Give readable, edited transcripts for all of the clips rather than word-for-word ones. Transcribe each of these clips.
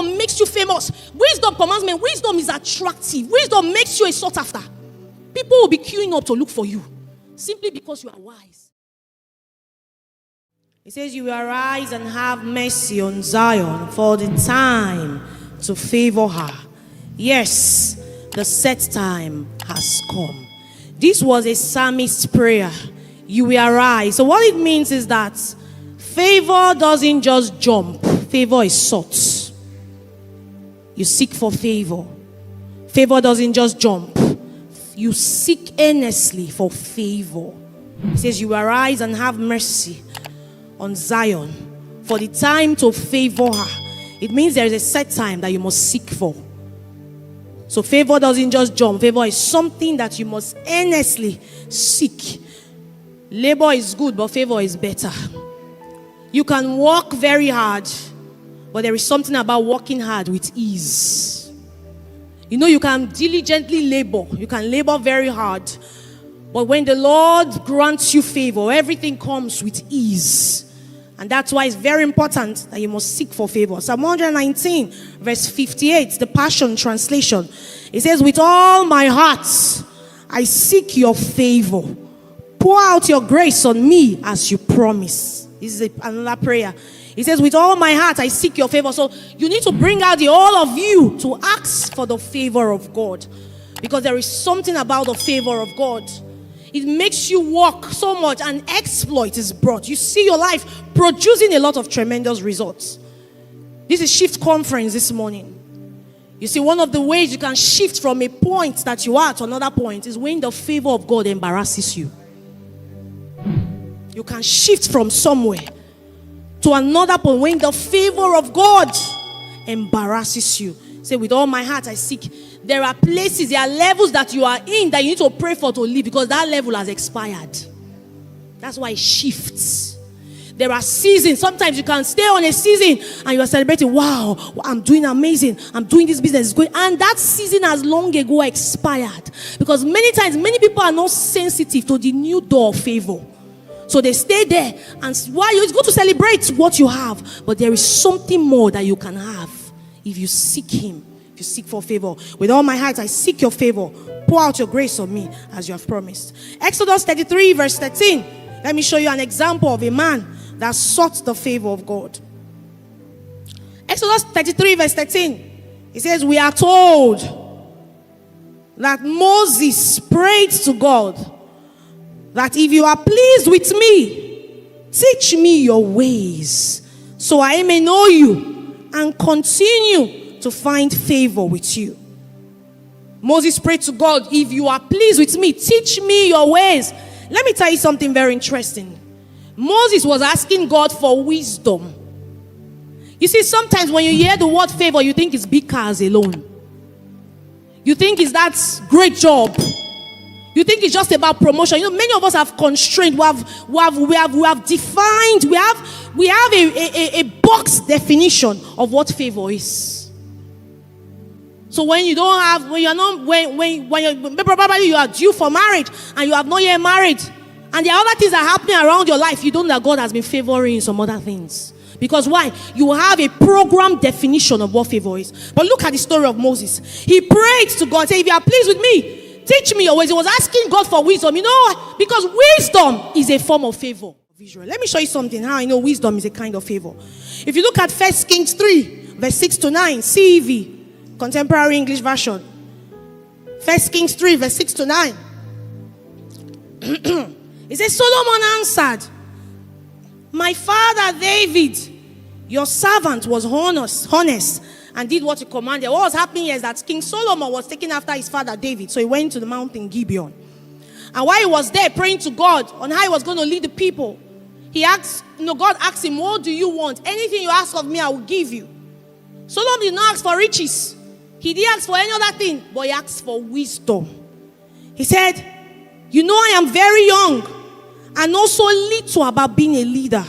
wisdom makes you famous. Wisdom commands men. Wisdom is attractive. Wisdom makes you a sought after. People will be queuing up to look for you simply because you are wise. It says, you will arise and have mercy on Zion, for the time to favor her. Yes, the set time has come. This was a psalmist's prayer. You will arise. So what it means is that favor doesn't just jump. Favor is sought. You seek for favor. Favor doesn't just jump. You seek earnestly for favor. It says, you will arise and have mercy on Zion, for the time to favor her. It means there is a set time that you must seek for. So favor doesn't just jump. Favor is something that you must earnestly seek. Labor is good, but favor is better. You can work very hard, but there is something about working hard with ease. You know, you can diligently labor. You can labor very hard. But when the Lord grants you favor, everything comes with ease. And that's why it's very important that you must seek for favor. Psalm 119, verse 58, the Passion Translation. It says, with all my heart, I seek your favor. Pour out your grace on me as you promise. This is another prayer. It says, with all my heart, I seek your favor. So you need to bring out the all of you to ask for the favor of God. Because there is something about the favor of God. It makes you walk so much, and exploit is brought. You see your life producing a lot of tremendous results. This is Shift Conference this morning. You see, one of the ways you can shift from a point that you are to another point is when the favor of God embarrasses you. You can shift from somewhere to another point when the favor of God embarrasses you. Say, with all my heart I seek. There are places, there are levels that you are in that you need to pray for to leave, because that level has expired. That's why it shifts. There are seasons. Sometimes you can stay on a season and you are celebrating. Wow, I'm doing amazing. I'm doing this business. It's going. And that season has long ago expired. Because many times, many people are not sensitive to the new door of favor. So they stay there. And while it's good to celebrate what you have, but there is something more that you can have if you seek Him. If you seek for favor. With all my heart, I seek your favor. Pour out your grace on me as you have promised. Exodus 33 verse 13. Let me show you an example of a man that sought the favor of God. Exodus 33 verse 13. It says, we are told that Moses prayed to God that if you are pleased with me, teach me your ways, so I may know you and continue to find favor with you. Moses prayed to God, if you are pleased with me, teach me your ways. Let me tell you something very interesting. Moses was asking God for wisdom. You see, sometimes when you hear the word favor, you think it's big cars alone. You think it's that great job. You think it's just about promotion. You know, many of us have constrained. We have defined. We have a box definition of what favor is. So when you don't have, when you're not, when probably you are due for marriage and you have not yet married, and there are other things that are happening around your life, you don't know that God has been favoring some other things. Because why? You have a program definition of what favor is. But look at the story of Moses. He prayed to God, say, if you are pleased with me, teach me your ways. He was asking God for wisdom. You know, because wisdom is a form of favor. Let me show you something, how I know wisdom is a kind of favor. If you look at 1 Kings 3, verse 6 to 9, CEV, Contemporary English Version. 1 Kings 3, verse 6 to 9. It says, Solomon answered, my father David, your servant, was honest and did what he commanded. What was happening here is that King Solomon was taking after his father David. So he went to the mountain Gibeon. And while he was there praying to God on how he was going to lead the people, God asked him, what do you want? Anything you ask of me, I will give you. Solomon did not ask for riches. He didn't ask for any other thing, but he asked for wisdom. He said, you know I am very young and also little about being a leader.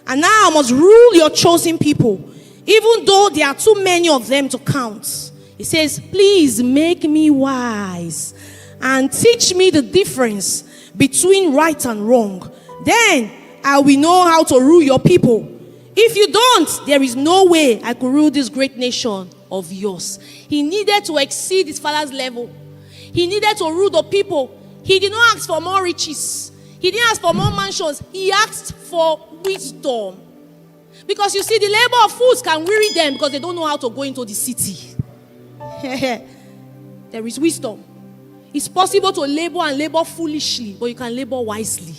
And now I must rule your chosen people, even though there are too many of them to count. He says, please make me wise and teach me the difference between right and wrong. Then I will know how to rule your people. If you don't, there is no way I could rule this great nation of yours. He needed to exceed his father's level. He needed to rule the people. He did not ask for more riches. He didn't ask for more mansions. He asked for wisdom. Because you see, the labor of fools can weary them because they don't know how to go into the city. There is wisdom. It's possible to labor and labor foolishly, but you can labor wisely.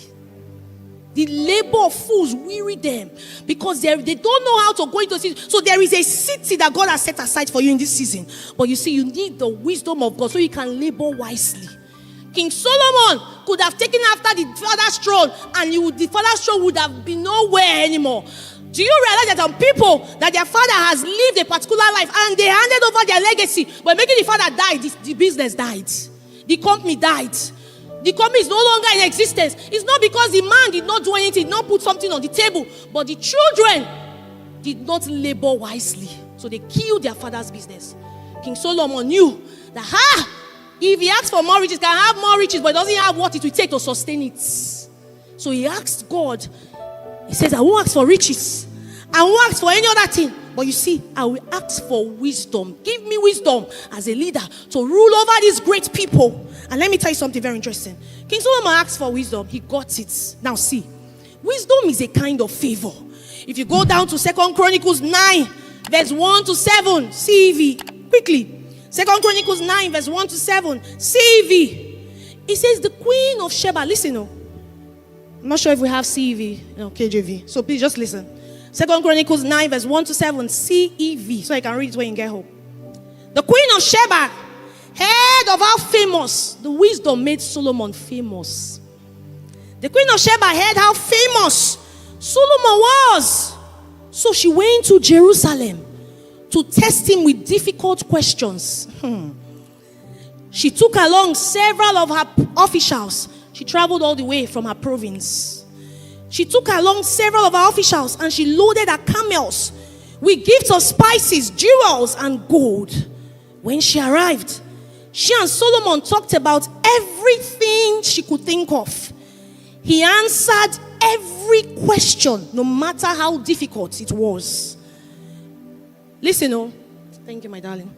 The labor of fools weary them because they don't know how to go into the city. So there is a city that God has set aside for you in this season. But you see, you need the wisdom of God so you can labor wisely. King Solomon could have taken after the father's throne, and the father's throne would have been nowhere anymore. Do you realize that some people, that their father has lived a particular life and they handed over their legacy, but maybe the father died, the business died, the company died, the company is no longer in existence. It's not because the man did not do anything, did not put something on the table, but the children did not labor wisely, so they killed their father's business. King Solomon knew that if he asks for more riches, can have more riches, but doesn't have what it will take to sustain it. So he asked God. He says, I won't ask for riches. I won't ask for any other thing. But you see, I will ask for wisdom. Give me wisdom as a leader to rule over these great people. And let me tell you something very interesting. King Solomon asked for wisdom. He got it. Now see, wisdom is a kind of favor. If you go down to 2 Chronicles 9, verse 1 to 7, CEV, quickly. 2 Chronicles 9, verse 1 to 7, CEV. It says, the queen of Sheba, listen, I'm not sure if we have CEV, KJV. So please just listen. 2 Chronicles 9, verse 1 to 7, CEV. So I can read it when you get home. The queen of Sheba heard of how famous the wisdom made Solomon famous. The queen of Sheba heard how famous Solomon was. So she went to Jerusalem to test him with difficult questions. She took along several of her officials. She traveled all the way from her province. She took along several of her officials and she loaded her camels with gifts of spices, jewels, and gold. When she arrived, she and Solomon talked about everything she could think of. He answered every question, no matter how difficult it was. Listen, thank you, my darling.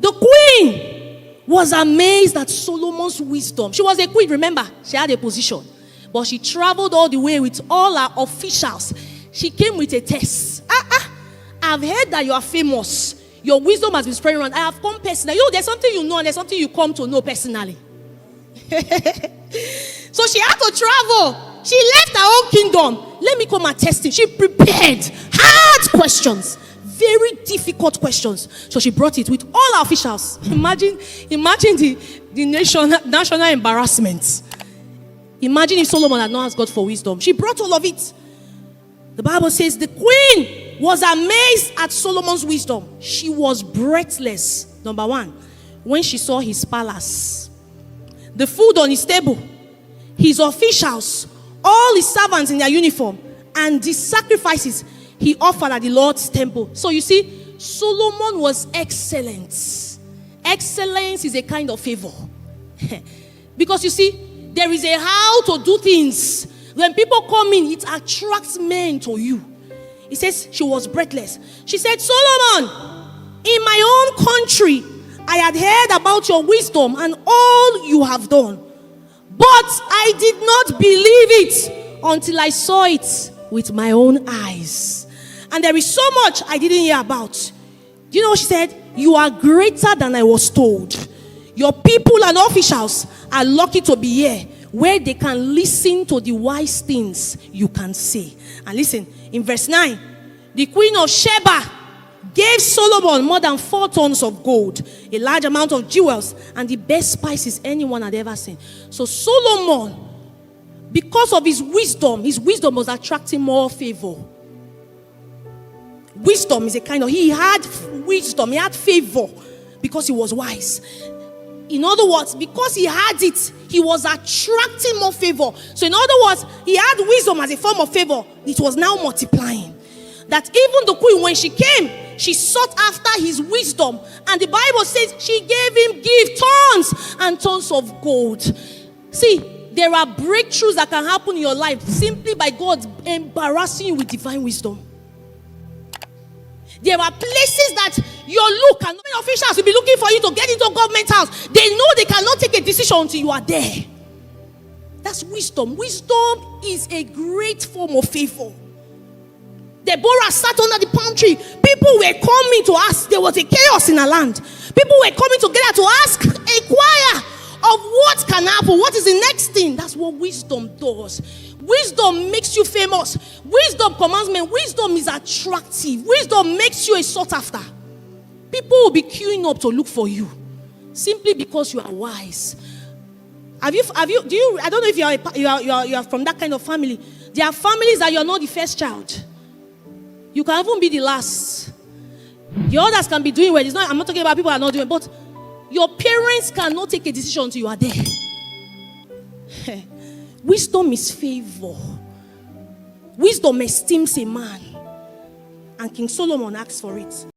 The queen was amazed at Solomon's wisdom. She was a queen, remember, she had a position. But she traveled all the way with all her officials. She came with a test. I've heard that you are famous. Your wisdom has been spreading around. I have come personally. There's something you know and there's something you come to know personally. So she had to travel. She left her own kingdom. Let me come and test it. She prepared hard questions. Very difficult questions. So she brought it with all her officials. Imagine the national embarrassment. Imagine if Solomon had not asked God for wisdom. She brought all of it. The Bible says the queen was amazed at Solomon's wisdom. She was breathless. Number one, when she saw his palace, the food on his table, his officials, all his servants in their uniform, and the sacrifices he offered at the Lord's temple. So you see, Solomon was excellent. Excellence is a kind of favor. Because you see, there is a how to do things. When people come in, it attracts men to you. It says she was breathless. She said, Solomon, in my own country, I had heard about your wisdom and all you have done. But I did not believe it until I saw it with my own eyes. And there is so much I didn't hear about. Do you know what she said? You are greater than I was told. Your people and officials are lucky to be here, where they can listen to the wise things you can say. And listen, in verse 9, the queen of Sheba gave Solomon more than 4 tons of gold, a large amount of jewels, and the best spices anyone had ever seen. So Solomon, because of his wisdom was attracting more favor. Wisdom is a kind of, he had wisdom, he had favor because he was wise. In other words, because he had it, he was attracting more favor. So in other words, he had wisdom as a form of favor. It was now multiplying. That even the queen, when she came, she sought after his wisdom. And the Bible says she gave him tons and tons of gold. See, there are breakthroughs that can happen in your life simply by God embarrassing you with divine wisdom. There are places that your look and officials will be looking for you to get into government house. They know they cannot take a decision until you are there. That's wisdom. Wisdom is a great form of favor. Deborah sat under the palm tree. People were coming to ask. There was a chaos in her land. People were coming together to ask, inquire of what can happen. What is the next thing? That's what wisdom does. Wisdom makes you famous. Wisdom commands men. Wisdom is attractive. Wisdom makes you a sought after. People will be queuing up to look for you simply because you are wise. I don't know if you are from that kind of family. There are families that you are not the first child. You can even be the last. The others can be doing well. I'm not talking about people who are not doing well, but your parents cannot take a decision until you are there. Wisdom is favor. Wisdom esteems a man. And King Solomon asks for it.